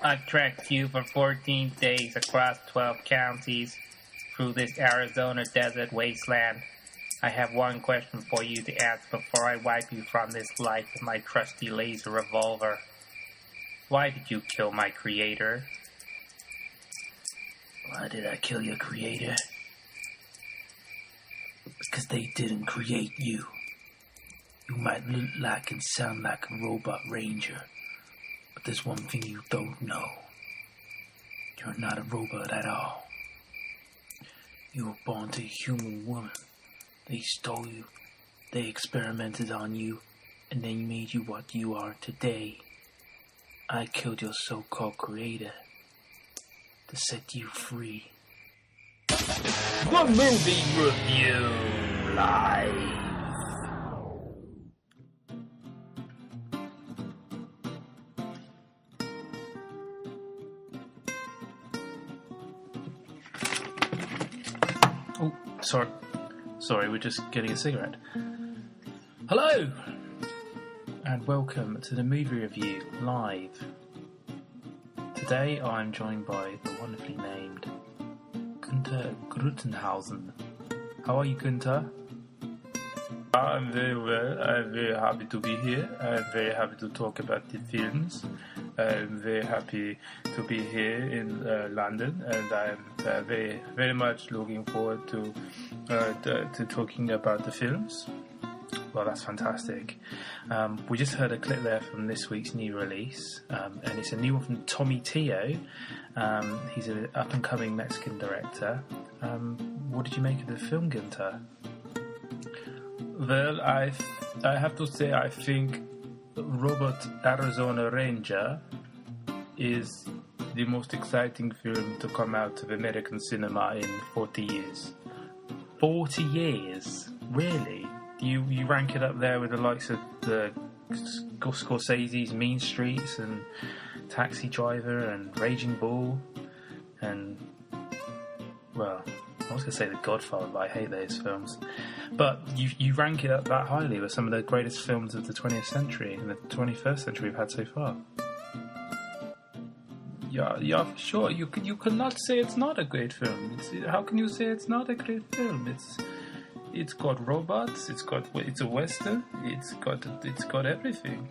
I've tracked you for 14 days across 12 counties through this Arizona desert wasteland. I have one question for you to ask before I wipe you from this life with my trusty laser revolver. Why did you kill my creator? Why did I kill your creator? Because they didn't create you. You might look like and sound like a robot ranger, but there's one thing you don't know. You're not a robot at all. You were born to a human woman. They stole you. They experimented on you, and they made you what you are today. I killed your so-called creator to set you free. The Movie Review Live. Oh, sorry, we're just getting a cigarette. Hello, and welcome to the Movie Review Live. Today I'm joined by the wonderfully named Gunther Gruntenhousen. How are you, Gunther? I'm very well. I'm very happy to be here. I'm very happy to talk about the films. I'm very happy to be here in London, and I'm very, very much looking forward to talking about the films. Well, that's fantastic. We just heard a clip there from this week's new release, and it's a new one from Tommy Tio. He's an up-and-coming Mexican director. What did you make of the film, Gunther? Well, I have to say I think Robot Arizona Ranger is the most exciting film to come out of American cinema in 40 years. 40 years? Really? You rank it up there with the likes of the Scorcese's Mean Streets and Taxi Driver and Raging Bull and, well, I was going to say The Godfather, but I hate those films. But you rank it up that highly with some of the greatest films of the 20th century and the 21st century we've had so far. Yeah, for sure. You cannot say it's not a great film. How can you say it's not a great film? It's got robots. It's a western. It's got everything.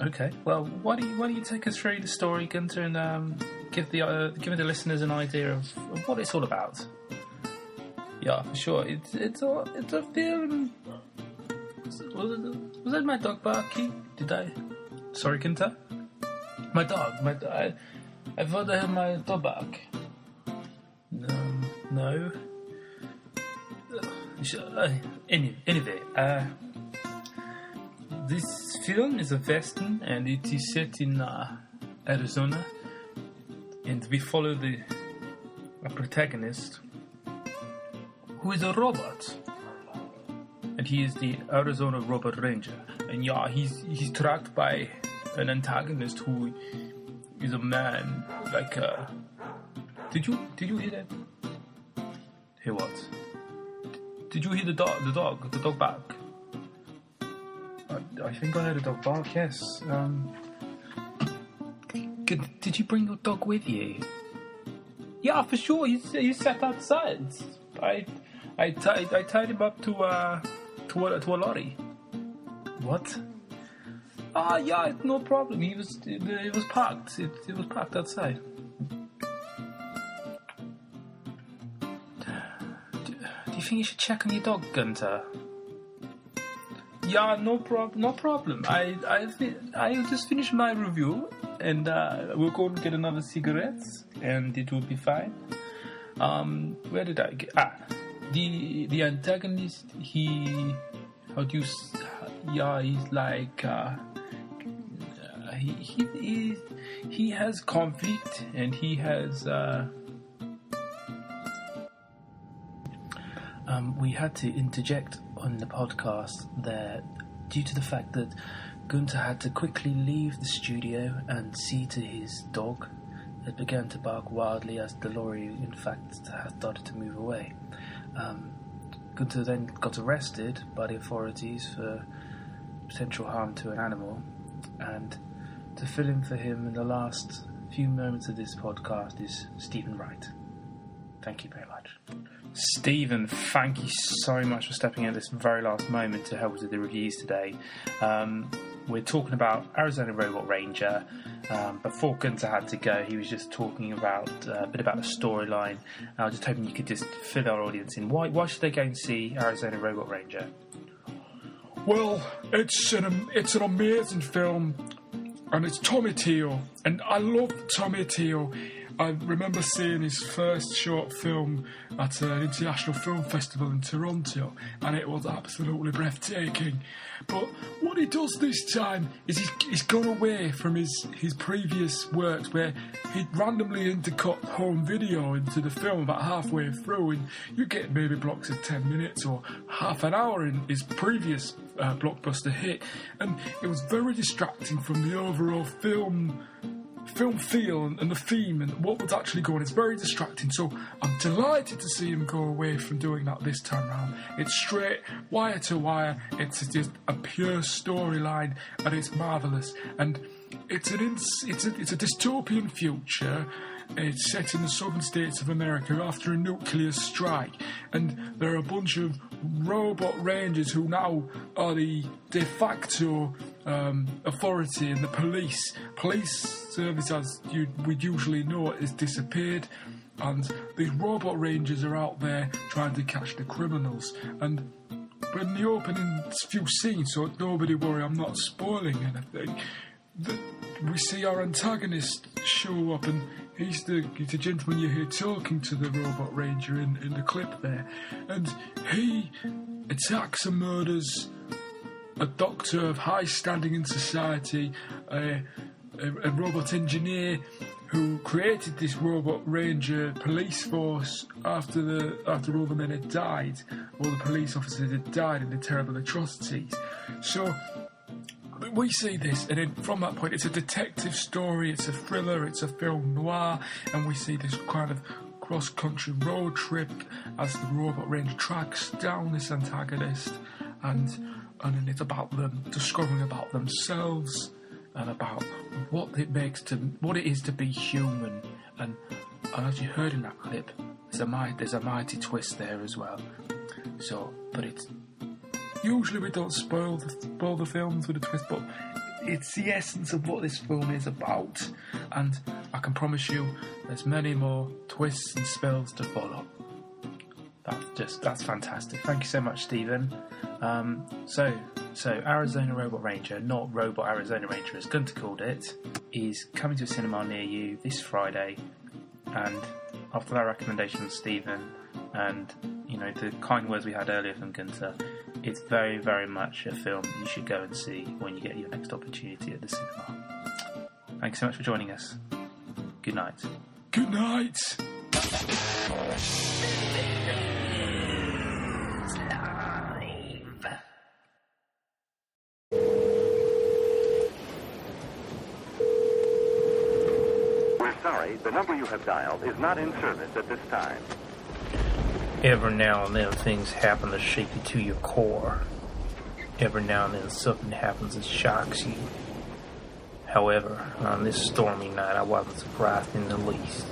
Okay. Well, why don't you take us through the story, Gunther, and give the listeners an idea of what it's all about. Yeah, for sure. It's a film. Was that my dog barking? Did I? Sorry, Gunther? My dog. I thought I had my dog bark. No. Anyway, this film is a western, and it is set in Arizona, and we follow a protagonist who is a robot, and he is the Arizona Robot Ranger, and he's tracked by an antagonist who is a man like Did you hear that? Hear what? Did you hear the dog bark? I think I heard a dog bark, yes. Did you bring your dog with you? Yeah, for sure. He sat outside. I tied him up to a lorry. What? Yeah, no problem. It was parked. It was parked outside. Do you think you should check on your dog, Gunther? Yeah, no problem. I'll just finish my review, and we'll go and get another cigarettes, and it will be fine. Where did I get? The antagonist. He's like he has conflict, and he has. We had to interject on the podcast there due to the fact that Gunther had to quickly leave the studio and see to his dog that began to bark wildly as the lorry in fact had started to move away. Gunther then got arrested by the authorities for potential harm to an animal, and to fill in for him in the last few moments of this podcast is Steven Wright. Thank you very much. Steven, thank you so much for stepping in at this very last moment to help us with the reviews today. We're talking about Arizona Robot Ranger. Before Gunther had to go, he was just talking about a bit about the storyline. I was just hoping you could just fill our audience in. Why should they go and see Arizona Robot Ranger? Well, it's an amazing film, and it's Tommy Teo, and I love Tommy Teo. I remember seeing his first short film at an international film festival in Toronto, and it was absolutely breathtaking. But what he does this time is he's gone away from his previous works, where he'd randomly intercut home video into the film about halfway through, and you get maybe blocks of 10 minutes or half an hour in his previous blockbuster hit, and it was very distracting from the overall film feel and the theme and what was actually going on. It's very distracting, so I'm delighted to see him go away from doing that this time round. It's straight, wire to wire, it's just a pure storyline, and it's marvellous. And it's a dystopian future. It's set in the southern states of America after a nuclear strike, and there are a bunch of robot rangers who now are the de facto authority, and the police service, as we'd usually know it, has disappeared, and these robot rangers are out there trying to catch the criminals. And in the opening few scenes, so nobody worry, I'm not spoiling anything, we see our antagonist show up, and he's the gentleman you hear talking to the robot ranger in the clip there, and he attacks and murders a doctor of high standing in society, a robot engineer who created this robot ranger police force after all the men had died, all the police officers had died in the terrible atrocities. So we see this, and then from that point, it's a detective story, it's a thriller, it's a film noir, and we see this kind of cross-country road trip as the robot ranger tracks down this antagonist, and then it's about them discovering about themselves and about what it is to be human. And as you heard in that clip, there's a mighty twist there as well. So, but it's usually we don't spoil the films with a twist, but it's the essence of what this film is about, and I can promise you there's many more twists and spills to follow. That's fantastic. Thank you so much, Steven. So Arizona Robot Ranger, not Robot Arizona Ranger as Gunther called it, is coming to a cinema near you this Friday, and after that recommendation from Steven and the kind words we had earlier from Gunther, it's very, very much a film you should go and see when you get your next opportunity at the cinema. Thanks so much for joining us. Good night. Good night. We're sorry, the number you have dialed is not in service at this time. Every now and then things happen to shake you to your core. Every now and then something happens that shocks you. However, on this stormy night I wasn't surprised in the least.